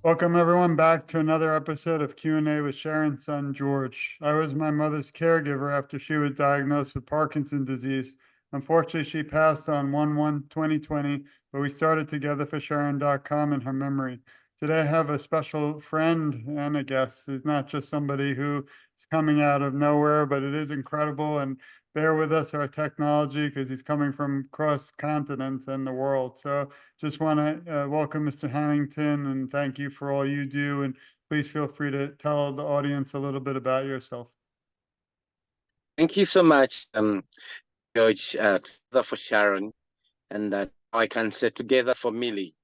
Welcome everyone back to another episode of Q&A with Sharon's son, George. I was my mother's caregiver after she was diagnosed with Parkinson's disease. Unfortunately, she passed on 1/1/2020, but we started TogetherForSharon.com in her memory. Today, I have a special friend and a guest. It's not just somebody who is coming out of nowhere, but it is incredible. And bear with us our technology because he's coming from across continents and the world. So just want to welcome Mr. Hannington and thank you for all you do. And please feel free to tell the audience a little bit about yourself. Thank you so much, George, for Sharon, and I can say together for Millie.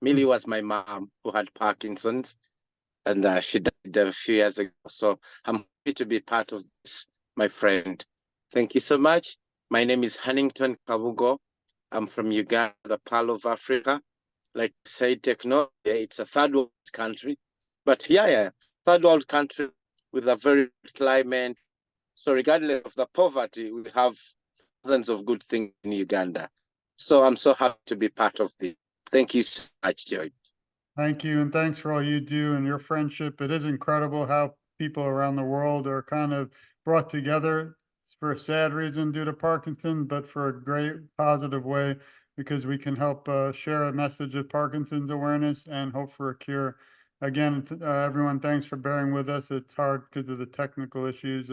Millie was my mom who had Parkinson's, and she died a few years ago. So I'm happy to be part of this, my friend. Thank you so much. My name is Hannington Kabugo. I'm from Uganda, the Pearl of Africa. Like I said, technology, it's a third world country, but third world country with a very good climate. So regardless of the poverty, we have thousands of good things in Uganda. So I'm so happy to be part of this. Thank you so much, George. Thank you. And thanks for all you do and your friendship. It is incredible how people around the world are kind of brought together for a sad reason due to Parkinson's, but for a great positive way because we can help share a message of Parkinson's awareness and hope for a cure. Again, everyone, thanks for bearing with us. It's hard because of the technical issues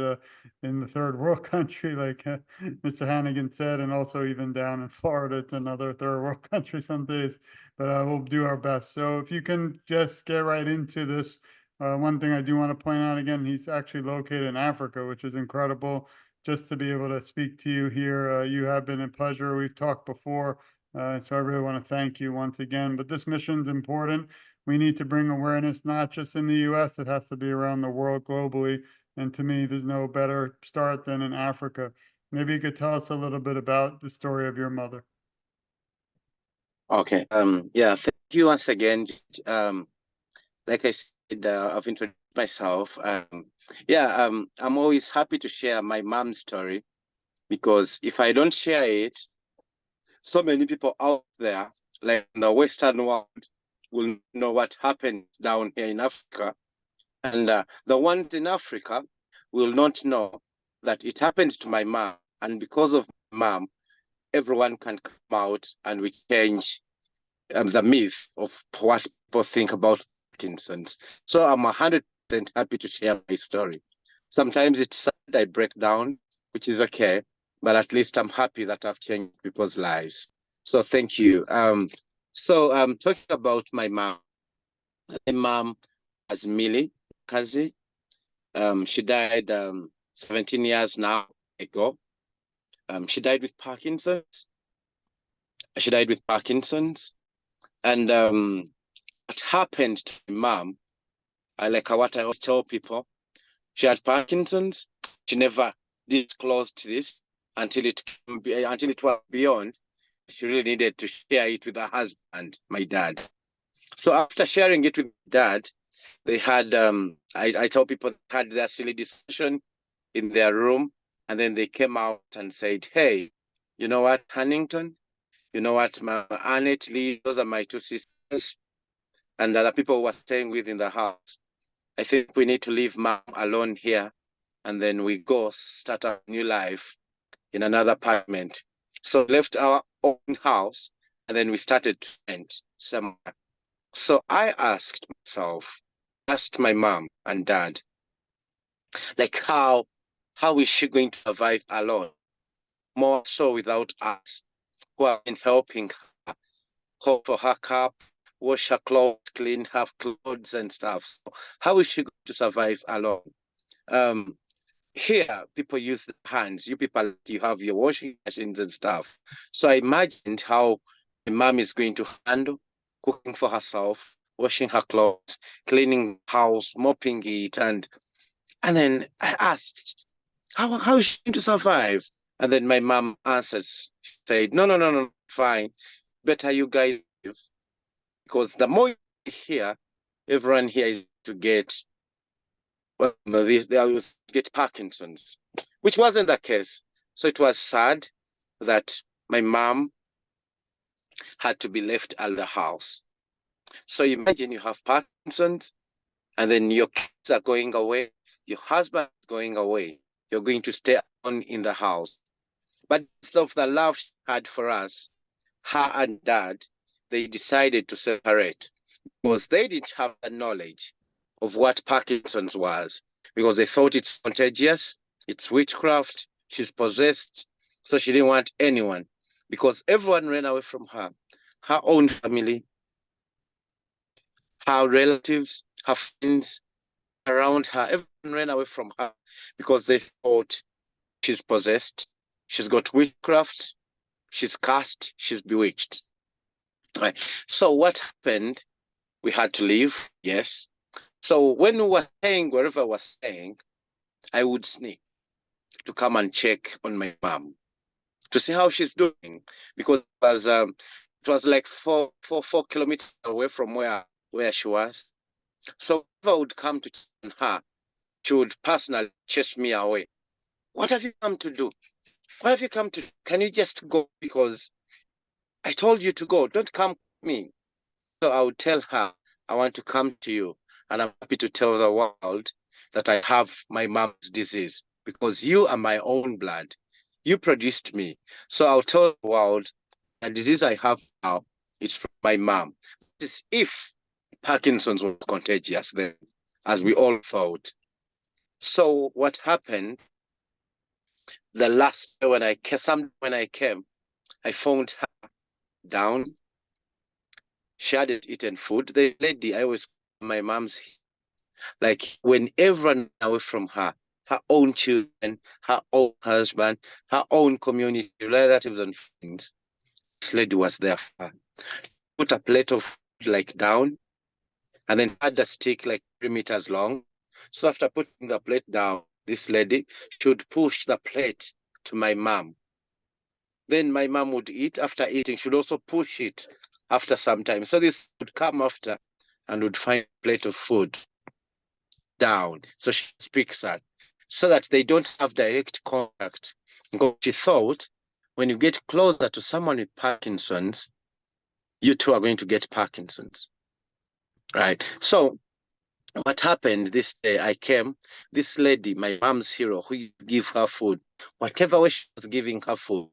in the third world country, like Mr. Hannigan said, and also even down in Florida, it's another third world country some days, but we'll do our best. So if you can just get right into this, one thing I do want to point out again, he's actually located in Africa, which is incredible. Just to be able to speak to you here, you have been a pleasure. We've talked before, so I really want to thank you once again. But this mission is important. We need to bring awareness, not just in the US, it has to be around the world globally. And to me, there's no better start than in Africa. Maybe you could tell us a little bit about the story of your mother. Okay. Thank you once again. Like I said, I've introduced myself. I'm always happy to share my mom's story because if I don't share it, so many people out there, like in the Western world, will know what happened down here in Africa. And the ones in Africa will not know that it happened to my mom. And because of my mom, everyone can come out and we change the myth of what people think about Parkinson's. So I'm 100% happy to share my story. Sometimes it's sad I break down, which is okay, but at least I'm happy that I've changed people's lives. So thank you. Talking about my mom. My mom was Millie Kazi. She died 17 years now ago. She died with Parkinson's. And what happened to my mom, like what I always tell people, she had Parkinson's. She never disclosed this until it was beyond. She really needed to share it with her husband, my dad. So after sharing it with dad, they had I tell people they had their silly discussion in their room, and then they came out and said, "Hey, you know what, Hannington? You know what, Annette, Lee, those are my two sisters, and other people were staying with in the house. I think we need to leave mom alone here, and then we go start a new life in another apartment." So left our own house, and then we started to rent somewhere. So I asked my mom and dad, like how is she going to survive alone? More so without us, who have been helping her, cook for her cup, wash her clothes, clean her clothes and stuff. So how is she going to survive alone? Here, people use their hands. You people, you have your washing machines and stuff. So I imagined how my mom is going to handle cooking for herself, washing her clothes, cleaning the house, mopping it, and then I asked, how is she going to survive? And then my mom answers, she said, no, fine. Better you guys leave. Because the more you hear, everyone here is to get they always get Parkinson's, which wasn't the case. So it was sad that my mom had to be left at the house. So imagine you have Parkinson's, and then your kids are going away, your husband is going away, you're going to stay alone in the house. But instead of the love she had for us, her and dad, they decided to separate because they didn't have the knowledge of what Parkinson's was, because they thought it's contagious, it's witchcraft, she's possessed, so she didn't want anyone, because everyone ran away from her, her own family, her relatives, her friends around her, everyone ran away from her because they thought she's possessed, she's got witchcraft, she's cursed, she's bewitched. Right. So what happened? We had to leave, yes. So when we were staying, wherever we were staying, I would sneak to come and check on my mom to see how she's doing, because it was like four kilometers away from where she was. So if I would come to check on her, she would personally chase me away. What have you come to do? What have you come to do? Can you just go? Because I told you to go. Don't come to me. So I would tell her, I want to come to you, and I'm happy to tell the world that I have my mom's disease, because you are my own blood. You produced me. So I'll tell the world the disease I have now, it's from my mom. This is if Parkinson's was contagious then, as we all thought. So what happened, the last day when I came, I found her down. She hadn't eaten food. The lady, I was my mom's, like when everyone ran away from her, her own children, her own husband, her own community, relatives and friends, this lady was there for her. Put a plate of food like down, and then had a stick like 3 meters long. So after putting the plate down, this lady should push the plate to my mom. Then my mom would eat. After eating, she'd also push it after some time. So this would come after and would find a plate of food down. So she speaks that so that they don't have direct contact. Because she thought when you get closer to someone with Parkinson's, you too are going to get Parkinson's. Right. So what happened this day, I came, this lady, my mom's hero, who give her food, whatever way she was giving her food,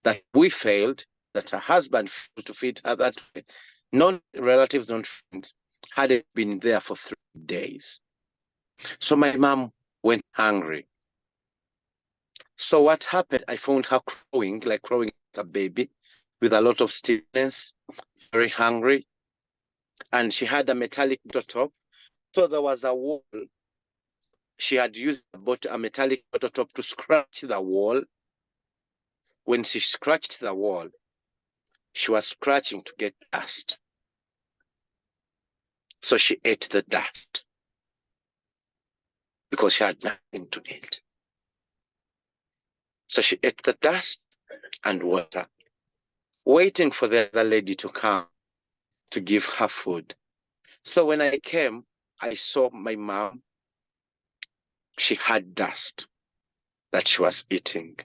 that we failed, that her husband failed to feed her that way. Non-relatives, non-friends, hadn't been there for 3 days. So my mom went hungry. So what happened, I found her crowing like a baby with a lot of stiffness, very hungry. And she had a metallic bottle top. So there was a wall. She had used a metallic bottle top to scratch the wall. When she scratched the wall, she was scratching to get dust. So she ate the dust because she had nothing to eat. So she ate the dust and water, waiting for the other lady to come to give her food. So when I came, I saw my mom. She had dust that she was eating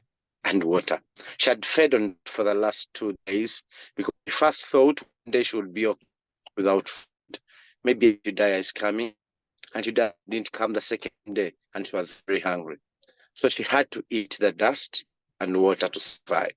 and water. She had fed on for the last 2 days because she first thought one day she would be okay without food. Maybe Judea is coming, and Judea didn't come the second day, and she was very hungry. So she had to eat the dust and water to survive.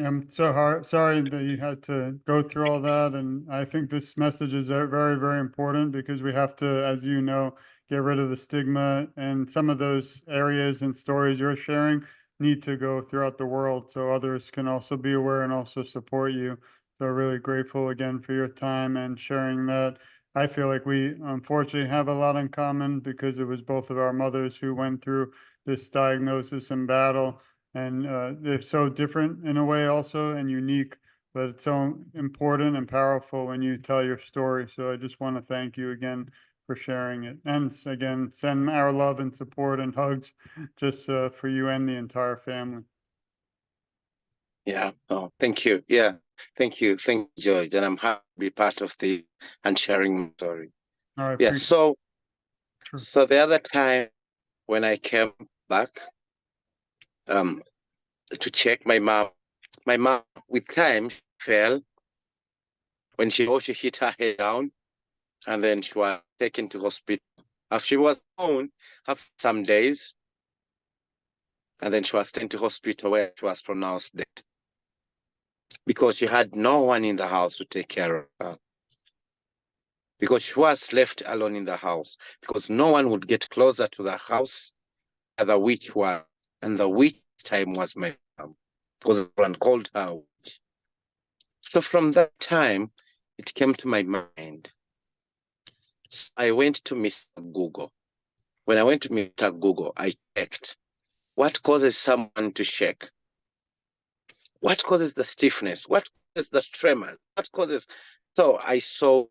I'm sorry that you had to go through all that. And I think this message is very, very important because we have to, as you know, get rid of the stigma. And some of those areas and stories you're sharing need to go throughout the world so others can also be aware and also support you. So really grateful again for your time and sharing that. I feel like we unfortunately have a lot in common because it was both of our mothers who went through this diagnosis and battle, and they're so different in a way also and unique, but it's so important and powerful when you tell your story. So I just want to thank you again for sharing it, and again send our love and support and hugs just for you and the entire family. Yeah. Oh, thank you. Yeah. Thank you, George. And I'm happy to be part of the and sharing my story. I Yeah. appreciate it. So the other time when I came back to check my mom with time fell when she hit her head down, and then she was taken to hospital. After she was found after some days, and then she was taken to hospital where she was pronounced dead because she had no one in the house to take care of her. Because she was left alone in the house, because no one would get closer to the house where the witch was, and the witch time was my mom, because everyone called her witch. So from that time, it came to my mind. So I went to Mr. Google. When I went to Mr. Google, I checked what causes someone to shake, what causes the stiffness, what causes the tremors, what causes. So I saw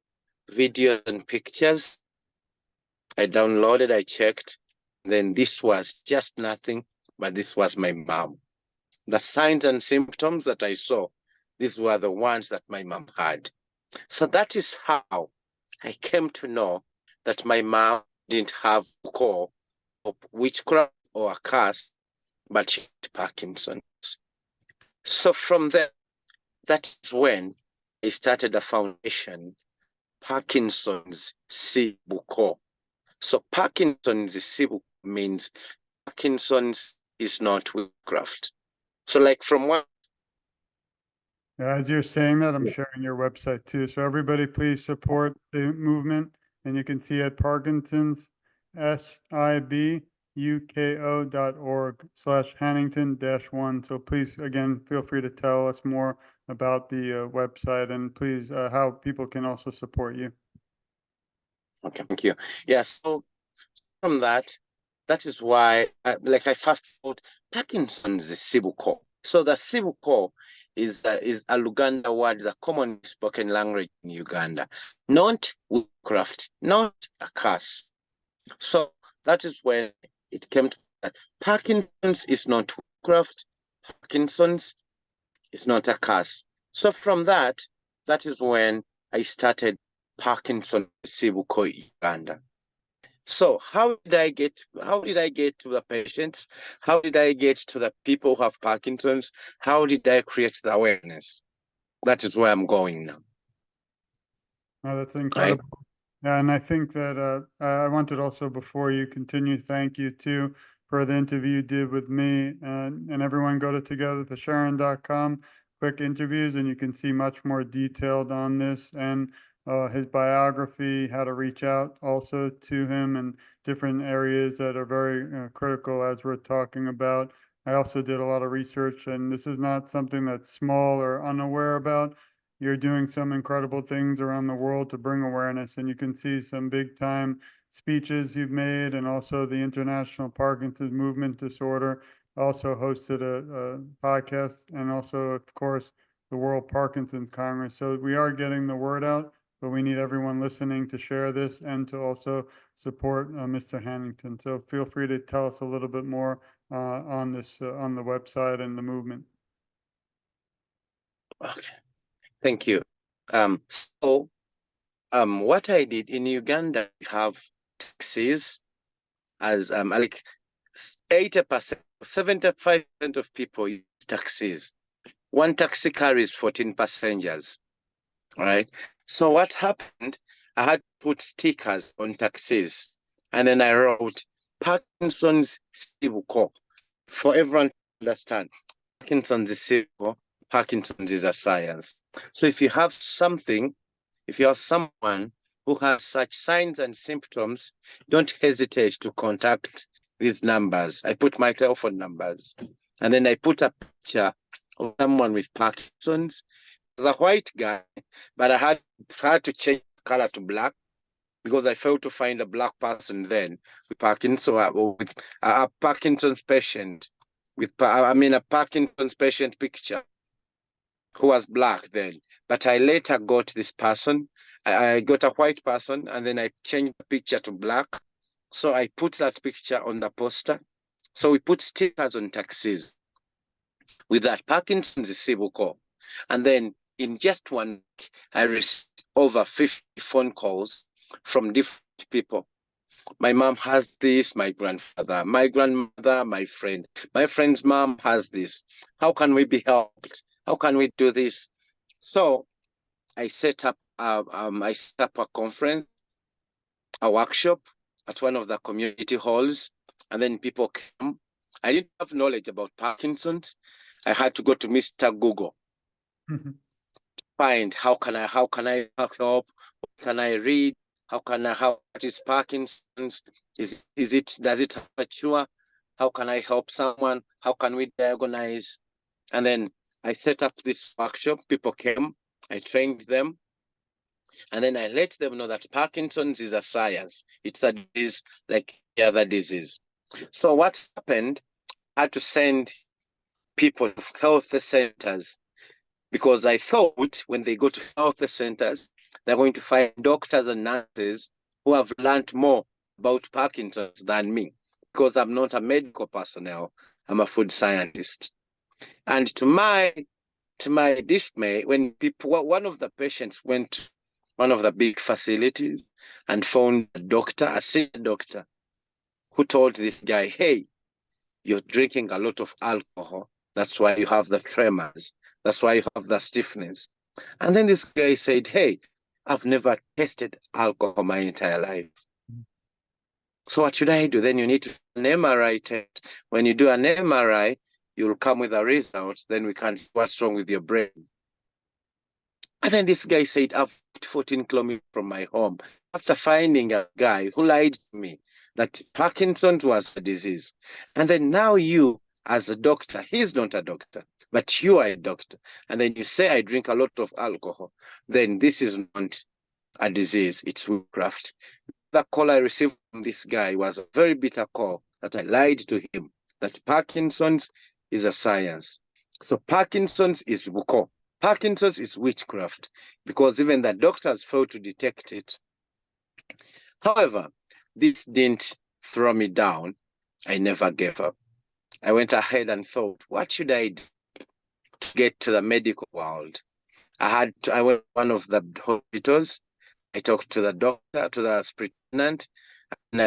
videos and pictures. I downloaded, I checked. Then this was just nothing, but this was my mom. The signs and symptoms that I saw, these were the ones that my mom had. So that is how I came to know that my mom didn't have buko of witchcraft or a curse, but she had Parkinson's. So from there, that is when I started a foundation, Parkinson's buko. So Parkinson's buko means Parkinson's is not witchcraft. So like from what? As you're saying that, I'm sharing your website too. So everybody please support the movement. And you can see at Parkinson's, sibuko.org/Hannington-1. So please, again, feel free to tell us more about the website and please how people can also support you. Okay, thank you. Yeah, so from that is why like I first thought Parkinson's is sibuko. So the sibuko is a Luganda word, the common spoken language in Uganda, not witchcraft, not a curse. So that is when it came to that. Parkinson's is not witchcraft. Parkinson's is not a curse. So from that is when I started Parkinson's sibuko Uganda. So how did I get to the patients? How did I get to the people who have Parkinson's? How did I create the awareness? That is where I'm going now. Oh, that's incredible. Right. Yeah, and I think that I wanted also, before you continue, thank you too for the interview you did with me, and everyone go to TogetherForSharon.com, click interviews, and you can see much more detailed on this and his biography, how to reach out also to him, and different areas that are very critical as we're talking about. I also did a lot of research, and this is not something that's small or unaware about. You're doing some incredible things around the world to bring awareness, and you can see some big time speeches you've made, and also the International Parkinson's Movement Disorder also hosted a podcast, and also, of course, the World Parkinson Congress. So we are getting the word out, but we need everyone listening to share this and to also support Mr. Hannington. So feel free to tell us a little bit more on this, on the website and the movement. Okay. Thank you. So what I did in Uganda, we have taxis as like 80%, 75% of people use taxis. One taxi carries 14 passengers, right? So what happened, I had to put stickers on taxis, and then I wrote Parkinson's sibuko for everyone to understand. Parkinson's is sibuko, Parkinson's is a science. So if you have something, if you have someone who has such signs and symptoms, don't hesitate to contact these numbers. I put my telephone numbers, and then I put a picture of someone with Parkinson's. It was a white guy, but I had to change the color to black because I failed to find a black person then with Parkinson's, or with a Parkinson's patient with, a Parkinson's patient picture who was black then. But I later got this person. I got a white person, and then I changed the picture to black. So I put that picture on the poster. So we put stickers on taxis with that Parkinson's sibuko. And then in just 1 week, I received over 50 phone calls from different people. My mom has this, my grandfather, my grandmother, my friend. My friend's mom has this. How can we be helped? How can we do this? So I set up a conference, a workshop at one of the community halls, and then people came. I didn't have knowledge about Parkinson's. I had to go to Mr. Google, find how can I help? What can I read? What is Parkinson's? Does it mature? How can I help someone? How can we diagnose? And then I set up this workshop. People came, I trained them, and then I let them know that Parkinson's is a science. It's a disease like the other disease. So what happened, I had to send people to health centers, because I thought when they go to health centers, they're going to find doctors and nurses who have learned more about Parkinson's than me, because I'm not a medical personnel, I'm a food scientist. And to my dismay, when one of the patients went to one of the big facilities and found a senior doctor, who told this guy, hey, you're drinking a lot of alcohol. That's why you have the tremors. That's why you have the stiffness. And then this guy said, hey, I've never tasted alcohol my entire life. So what should I do? Then you need to do an MRI test. When you do an MRI, you'll come with the results. Then we can see what's wrong with your brain. And then this guy said, I've 14 kilometers from my home, after finding a guy who lied to me that Parkinson's was a disease. And then now you, as a doctor, he's not a doctor, but you are a doctor. And then you say, I drink a lot of alcohol. Then this is not a disease, it's witchcraft. The call I received from this guy was a very bitter call that I lied to him, that Parkinson's is a science. So Parkinson's is buko. Parkinson's is witchcraft, because even the doctors failed to detect it. However, this didn't throw me down. I never gave up. I went ahead and thought, what should I do to get to the medical world? I went to one of the hospitals. I talked to the doctor, to the superintendent, and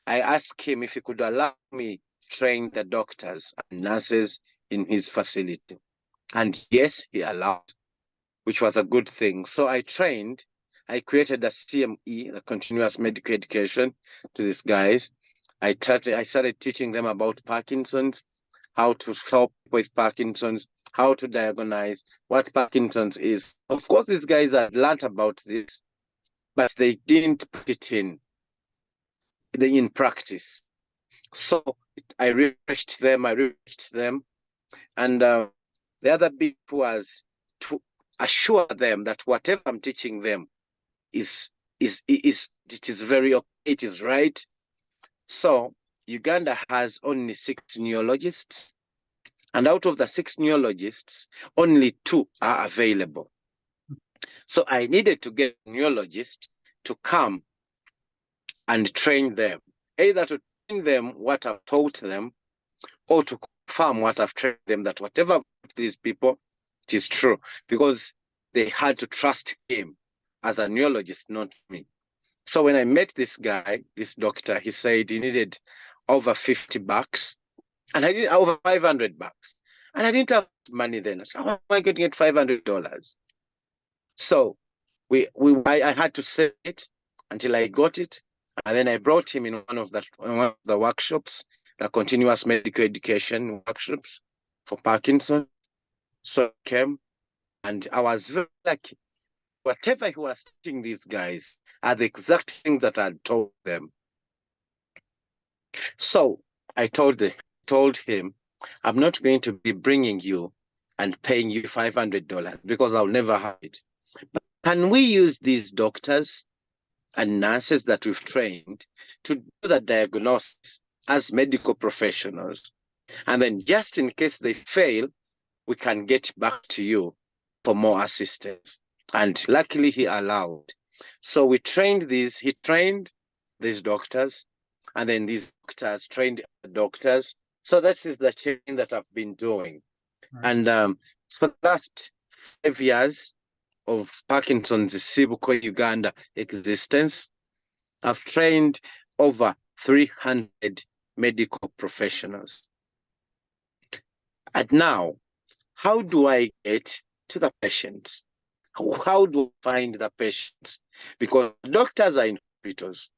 I asked him if he could allow me to train the doctors and nurses in his facility. And yes, he allowed, which was a good thing. So I created a CME, a continuous medical education, to these guys. I started teaching them about Parkinson's, how to help with Parkinson's, how to diagnose what Parkinson's is. Of course, these guys had learned about this, but they didn't put it in practice. So I refreshed them, and the other bit was to assure them that whatever I'm teaching them it is very okay, it is right. So Uganda has only 6 neurologists, and out of the 6 neurologists, only 2 are available. So I needed to get a neurologist to come and train them, either to train them what I've taught them, or to confirm what I've trained them, that whatever these people, it is true, because they had to trust him as a neurologist, not me. So when I met this guy, this doctor, he said he needed over $50, and I did over $500, and I didn't have money then. So how am I going to get $500? So I had to save it until I got it, and then I brought him in one of the workshops, the continuous medical education workshops for Parkinson. So I came, and I was very lucky. Whatever he was teaching these guys are the exact things that I had told them. So I told him, I'm not going to be bringing you and paying you $500 because I'll never have it. But can we use these doctors and nurses that we've trained to do the diagnosis as medical professionals? And then just in case they fail, we can get back to you for more assistance. And luckily he allowed. So he trained these doctors, and then these doctors trained doctors. So that is the training that I've been doing. Right. And for the last 5 years of Parkinson's Buko Uganda existence, I've trained over 300 medical professionals. And now, how do I get to the patients? How do we find the patients? Because doctors are in hospitals.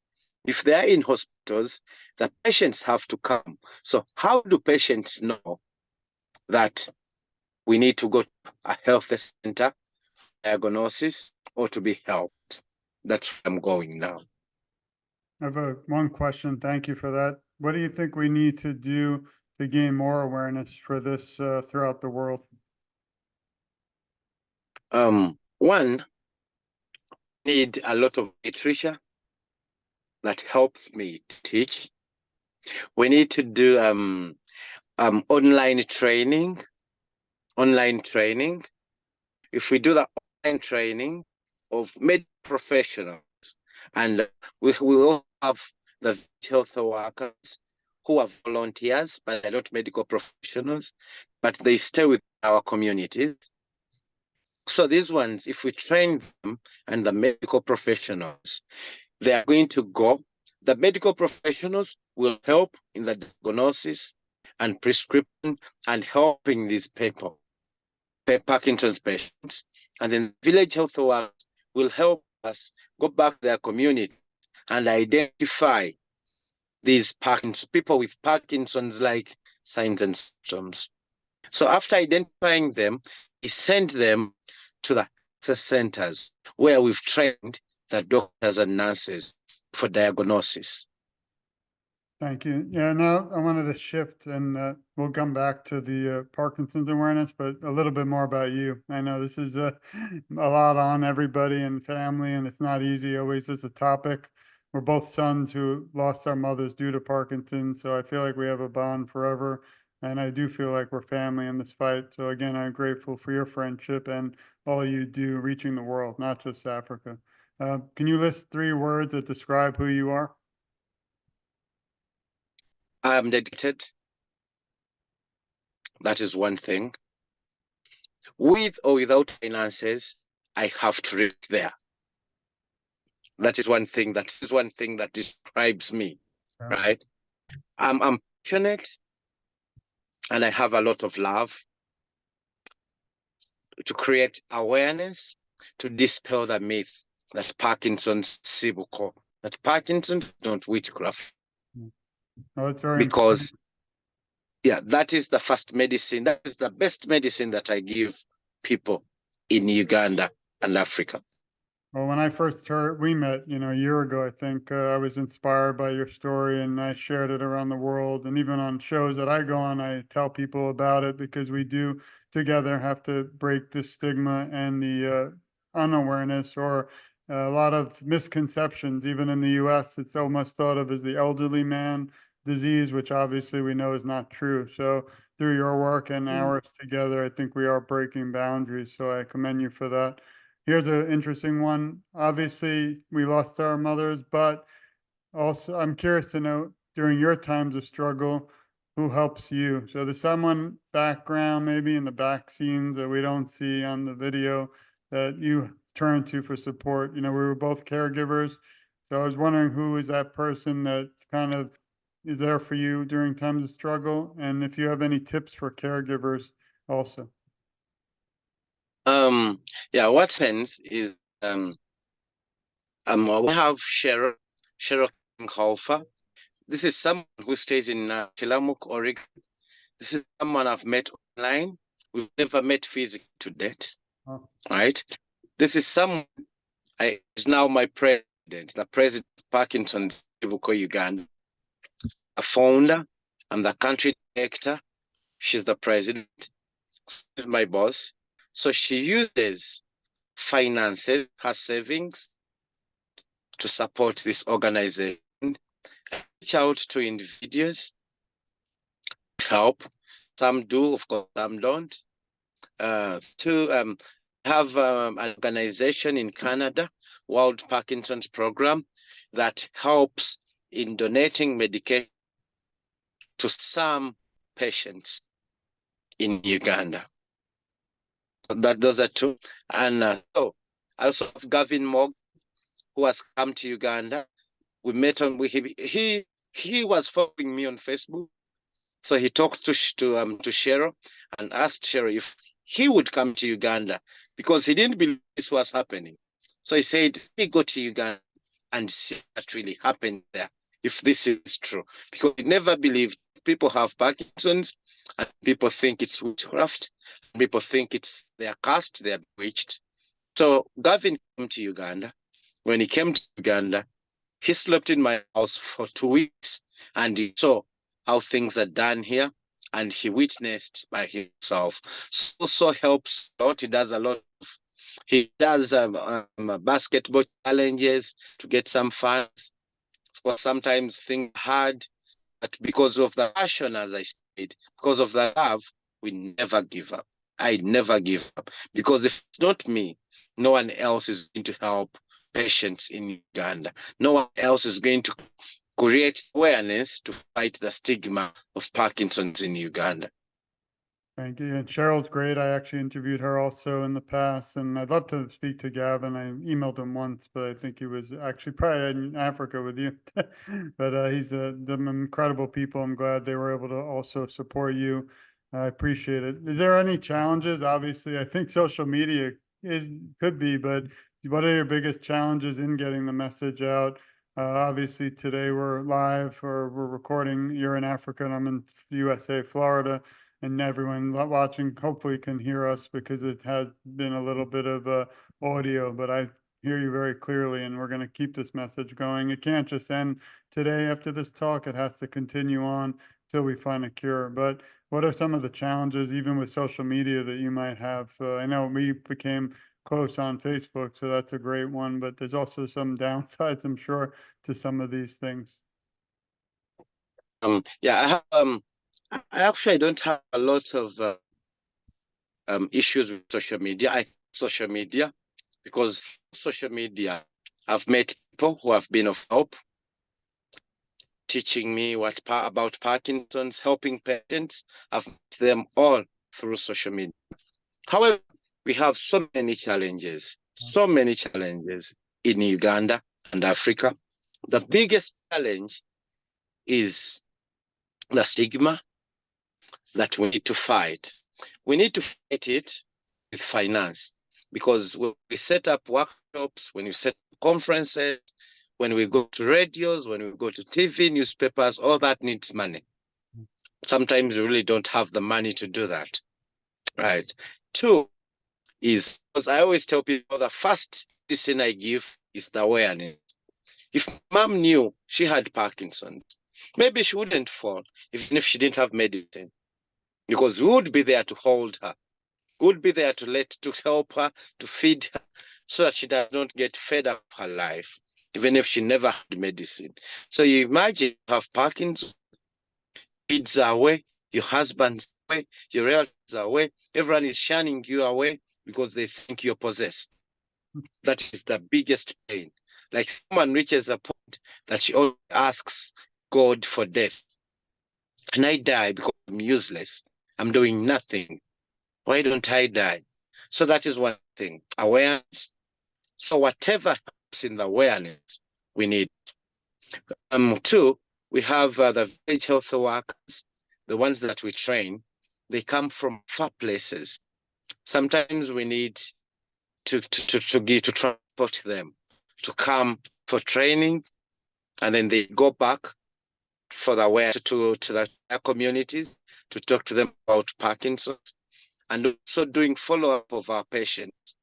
If they are in hospitals, the patients have to come. So how do patients know that we need to go to a health center, diagnosis, or to be helped? That's where I'm going now. I have one question. Thank you for that. What do you think we need to do to gain more awareness for this throughout the world? One, need a lot of literature that helps me to teach. We need to do online training. If we do the online training of medical professionals, and we will have the health workers who are volunteers, but they're not medical professionals, but they stay with our communities. So these ones, if we train them and the medical professionals, they are going to go. The medical professionals will help in the diagnosis and prescription and helping these people, Parkinson's patients. And then village health workers will help us go back to their community and identify these people with Parkinson's like signs and symptoms. So after identifying them, we send them to the access centers where we've trained the doctors and nurses for diagnosis. Thank you. Yeah, now I wanted to shift and we'll come back to the Parkinson's awareness, but a little bit more about you. I know this is a lot on everybody and family, and it's not easy always as a topic. We're both sons who lost our mothers due to Parkinson's, so I feel like we have a bond forever. And I do feel like we're family in this fight. So again, I'm grateful for your friendship and all you do reaching the world, not just Africa. Can you list 3 words that describe who you are? I am dedicated. That is one thing. With or without finances, I have to reach there. That is one thing that describes me, Yeah. right? I'm passionate and I have a lot of love to create awareness, to dispel the myth that Parkinson's buko, that Parkinson's not witchcraft. Oh, it's very Because yeah, that is the first medicine. That is the best medicine that I give people in Uganda and Africa. Well, when I first heard, we met, a year ago, I think I was inspired by your story and I shared it around the world. And even on shows that I go on, I tell people about it because we do together have to break the stigma and the unawareness or a lot of misconceptions. Even in the US, it's almost thought of as the elderly man disease, which obviously we know is not true. So through your work and ours together, I think we are breaking boundaries. So I commend you for that. Here's an interesting one. Obviously, we lost our mothers, but also I'm curious to know during your times of struggle, who helps you? So there's someone background, maybe in the back scenes that we don't see on the video that you turn to for support. We were both caregivers. So I was wondering who is that person that kind of is there for you during times of struggle? And if you have any tips for caregivers also. Yeah, what happens is we have Sharon Kalfa. This is someone who stays in Tillamook, Oregon. This is someone I've met online. We've never met physically to date. Oh. Right? This is someone is now my president, the president of Parkinson's Buko Uganda, a founder. I'm the country director. She's the president. She's my boss. So she uses finances, her savings, to support this organization, reach out to individuals, help. Some do, of course, some don't. To have an organization in Canada, World Parkinson's Program, that helps in donating medication to some patients in Uganda. Those are 2. And so I also have Gavin Mogg, who has come to Uganda. We met on he was following me on Facebook, so he talked to Sharon and asked Sharon if he would come to Uganda because he didn't believe this was happening. So he said, let me go to Uganda and see what really happened there, if this is true. Because he never believed people have Parkinson's and people think it's witchcraft. People think it's their caste, they're bewitched. So Gavin came to Uganda. When he came to Uganda, he slept in my house for 2 weeks and he saw how things are done here and he witnessed by himself. So also helps a lot. He does a lot. He does basketball challenges to get some funds. Well, sometimes things hard, but because of the passion, as I said, because of the love, we never give up. I never give up because if it's not me, no one else is going to help patients in Uganda. No one else is going to create awareness to fight the stigma of Parkinson's in Uganda. Thank you. And Cheryl's great. I actually interviewed her also in the past, and I'd love to speak to Gavin. I emailed him once, but I think he was actually probably in Africa with you. But he's them incredible people. I'm glad they were able to also support you. I appreciate it. Is there any challenges? Obviously, I think social media could be, but what are your biggest challenges in getting the message out? Obviously, today we're live or we're recording. You're in Africa, and I'm in USA, Florida. And everyone watching hopefully can hear us because it has been a little bit of audio, but I hear you very clearly and we're going to keep this message going. It can't just end today after this talk. It has to continue on till we find a cure. But what are some of the challenges, even with social media, that you might have? I know we became close on Facebook, so that's a great one, but there's also some downsides, I'm sure, to some of these things. Yeah, I don't have a lot of issues with social media. I social media because social media, I've met people who have been of help, teaching me about Parkinson's, helping patients. I've met them all through social media. However, we have so many challenges in Uganda and Africa. The biggest challenge is the stigma that we need to fight. We need to fight it with finance because when we set up workshops, when we set up conferences, when we go to radios, when we go to TV, newspapers, all that needs money. Sometimes we really don't have the money to do that, right? Two is, because I always tell people the first medicine I give is the awareness. If mom knew she had Parkinson's, maybe she wouldn't fall, even if she didn't have medicine, because we would be there to hold her. We would be there to help her, to feed her, so that she does not get fed up her life, even if she never had medicine. So you imagine you have Parkinson's, kids are away, your husband's away, your relatives are away, everyone is shunning you away because they think you're possessed. That is the biggest pain. Like someone reaches a point that she always asks God for death. Can I die because I'm useless? I'm doing nothing. Why don't I die? So that is one thing, awareness. So whatever helps in the awareness, we need. Two, we have the village health workers, the ones that we train. They come from far places. Sometimes we need to transport them to come for training, and then they go back for the way to their communities to talk to them about Parkinson's, and also doing follow-up of our patients,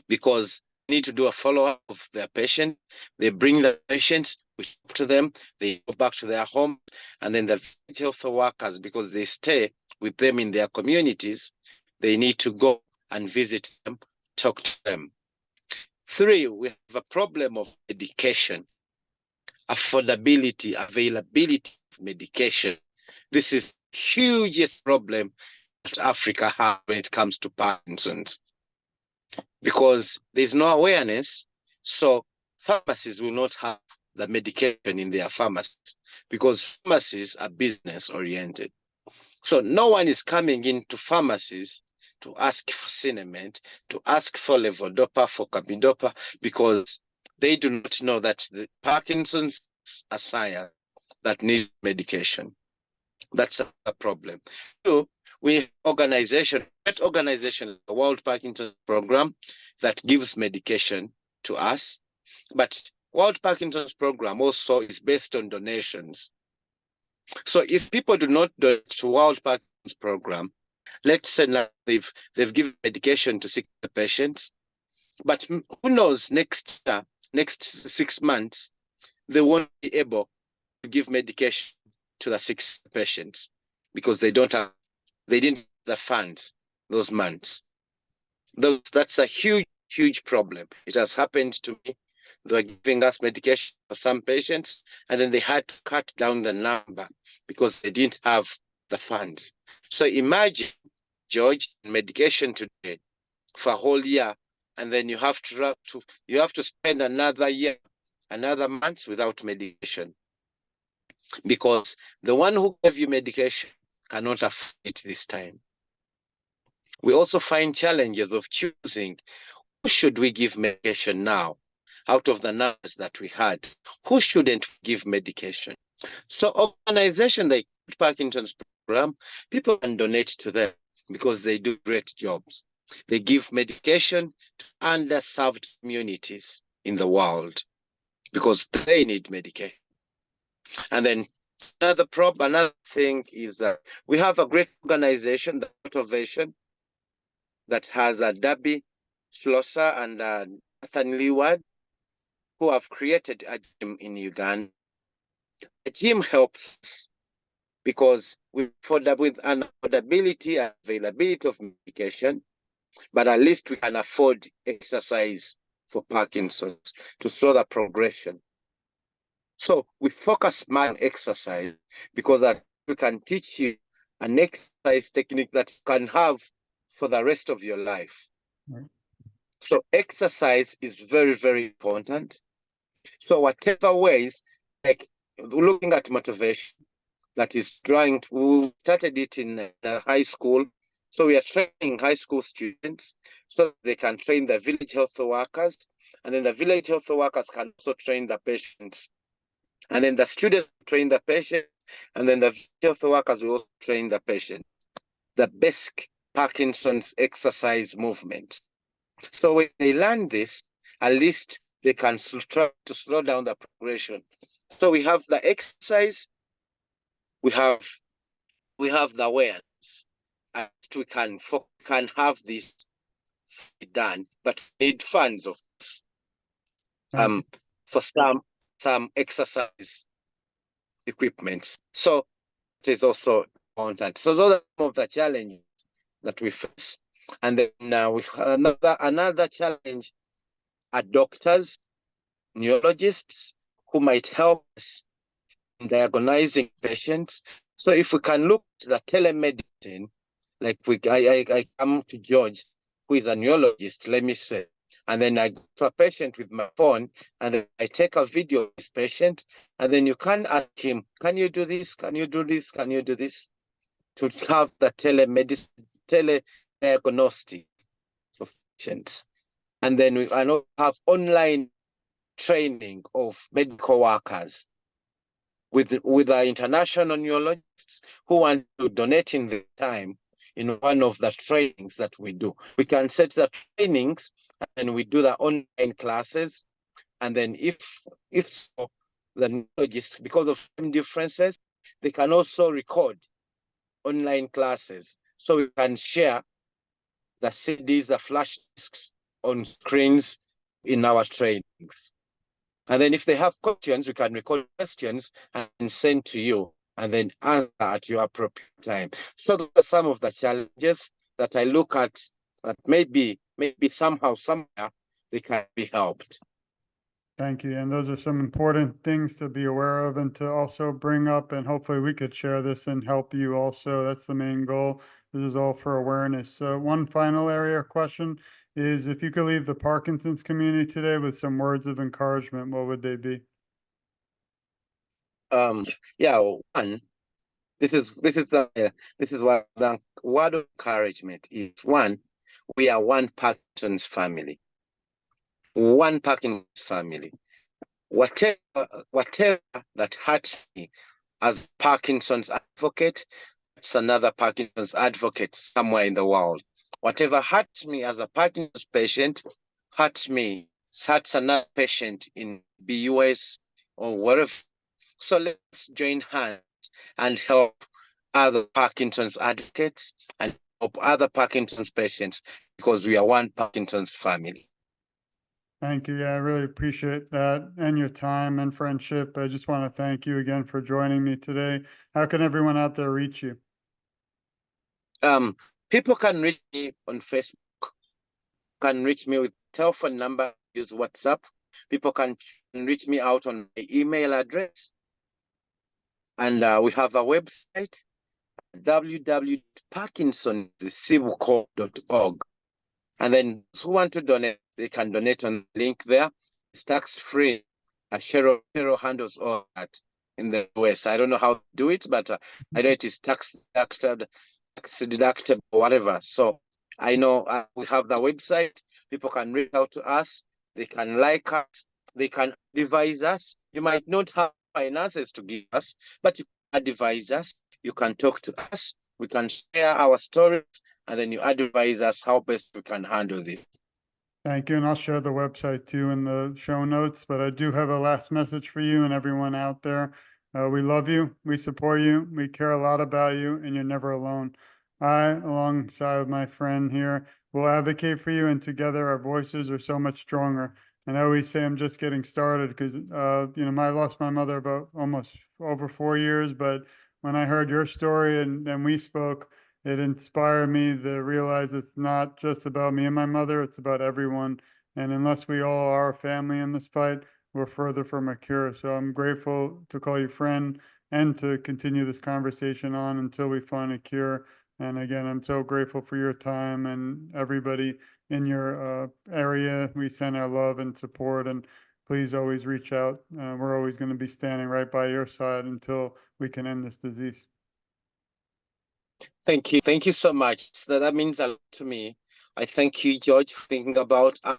because we need to do a follow-up of their patient. They bring the patients, we talk to them, they go back to their home, and then the health workers, because they stay with them in their communities, they need to go and visit them, talk to them. Three, we have a problem of medication, affordability, availability of medication. This is the hugest problem that Africa has when it comes to Parkinson's, because there's no awareness. So pharmacies will not have the medication in their pharmacies because pharmacies are business oriented. So no one is coming into pharmacies to ask for Cinnamon, to ask for levodopa, for carbidopa, because they do not know that the Parkinson's is a science that needs medication. That's a problem. Two, we organization, that organization, the World Parkinson Program, that gives medication to us. But World Parkinson's Program also is based on donations. So if people do not donate to World Parkinson's Program, let's say now they've given medication to 60 patients, but who knows, next 6 months, they won't be able to give medication to the 6 patients because they didn't have the funds those months. That's a huge problem. It has happened to me. They were giving us medication for some patients, and then they had to cut down the number because they didn't have the funds. So imagine, George, medication today for a whole year, and then you have to spend another year, another month without medication, because the one who gave you medication cannot afford it this time. We also find challenges of choosing who should we give medication now out of the numbers that we had. Who shouldn't give medication? So organizations like Parkinson's Program, people can donate to them because they do great jobs. They give medication to underserved communities in the world because they need medication. And then another thing is that we have a great organization, the Motivation, that has a Debbie Schlosser and Nathan Leeward, who have created a gym in Uganda. The gym helps us because with an affordability and availability of medication, but at least we can afford exercise for Parkinson's to slow the progression. So we focus more on exercise because we can teach you an exercise technique that you can have for the rest of your life. Right. So exercise is very important. So whatever ways, like looking at motivation, that is we started it in high school. So we are training high school students so they can train the village health workers, and then the village health workers can also train the patients. And then the students train the patient, and then the health workers will also train the patient. The basic Parkinson's exercise movement. So when they learn this, at least they can try to slow down the progression. So we have the exercise, we have the awareness, and we can have this done, but we need funds, of course, for some exercise equipment. So it is also important. So those are some of the challenges that we face. And then now another challenge are doctors, neurologists who might help us in diagnosing patients. So if we can look at the telemedicine, like I come to George, who is a neurologist, let me say, and then I go to a patient with my phone, and then I take a video of this patient, and then you can ask him, can you do this? Can you do this? Can you do this? To have the telemedicine, telediagnostic of patients. And then we have online training of medical workers with the international neurologists who want to donate in the time in one of the trainings that we do. We can set the trainings and we do the online classes. And then if so, the neurologists, because of time differences, they can also record online classes. So we can share the CDs, the flash disks on screens in our trainings. And then if they have questions, we can record questions and send to you and then answer at your appropriate time. So those are some of the challenges that I look at that maybe somehow, somewhere, they can be helped. Thank you. And those are some important things to be aware of and to also bring up. And hopefully we could share this and help you also. That's the main goal. This is all for awareness. So one final area question is, if you could leave the Parkinson's community today with some words of encouragement, what would they be? Yeah, one, this is what the word of encouragement is. One, we are one Parkinson's family. One Parkinson's family. Whatever that hurts me as Parkinson's advocate, hurts another Parkinson's advocate somewhere in the world. Whatever hurts me as a Parkinson's patient hurts another patient in the US or wherever. So let's join hands and help other Parkinson's advocates and help other Parkinson's patients, because we are one Parkinson's family. Thank you. Yeah, I really appreciate that and your time and friendship. I just want to thank you again for joining me today. How can everyone out there reach you? People can reach me on Facebook, can reach me with telephone number, use WhatsApp. People can reach me out on my email address. And we have a website, www.parkinsonsibuko.org. And then those who want to donate, they can donate on the link there. It's tax-free. Sharon handles all that in the US. I don't know how to do it, but I know it is tax deductible, whatever. So I know we have the website. People can reach out to us. They can like us. They can advise us. You might not have finances to give us, but you can advise us. You can talk to us. We can share our stories, and then you advise us how best we can handle this. Thank you. And I'll share the website too in the show notes. But I do have a last message for you and everyone out there. We love you. We support you. We care a lot about you, and you're never alone. I, alongside my friend here, will advocate for you, and together our voices are so much stronger. And I always say I'm just getting started because, I lost my mother about almost over 4 years. But when I heard your story and then we spoke, it inspired me to realize it's not just about me and my mother, it's about everyone. And unless we all are a family in this fight, we're further from a cure. So I'm grateful to call you friend and to continue this conversation on until we find a cure. And again, I'm so grateful for your time and everybody in your area. We send our love and support, and please always reach out. We're always going to be standing right by your side until we can end this disease. Thank you. Thank you so much. So that means a lot to me. I thank you, George, for thinking about us.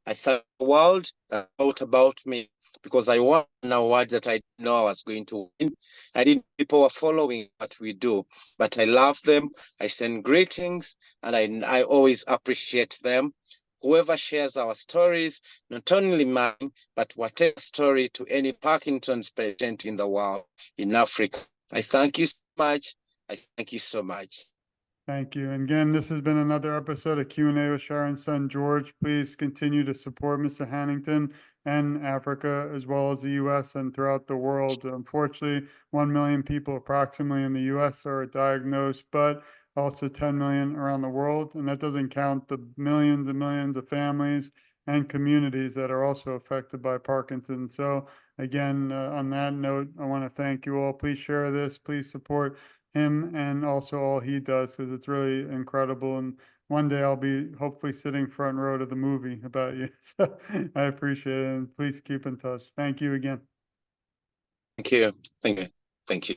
I thank the world that thought about me, because I won an award that I didn't know I was going to win. I didn't know people were following what we do, but I love them. I send greetings, and I always appreciate them. Whoever shares our stories, not only mine, but whatever story to any Parkinson's patient in the world, in Africa. I thank you so much. I thank you so much. Thank you. And again, this has been another episode of Q&A with Sharon's son, George. Please continue to support Mr. Hannington and Africa, as well as the U.S. and throughout the world. Unfortunately, 1 million people approximately in the U.S. are diagnosed, but also 10 million around the world. And that doesn't count the millions and millions of families and communities that are also affected by Parkinson's. So again, on that note, I want to thank you all. Please share this. Please support him and also all he does, because it's really incredible. And one day I'll be hopefully sitting front row to the movie about you. So I appreciate it. And please keep in touch. Thank you again. Thank you. Thank you. Thank you.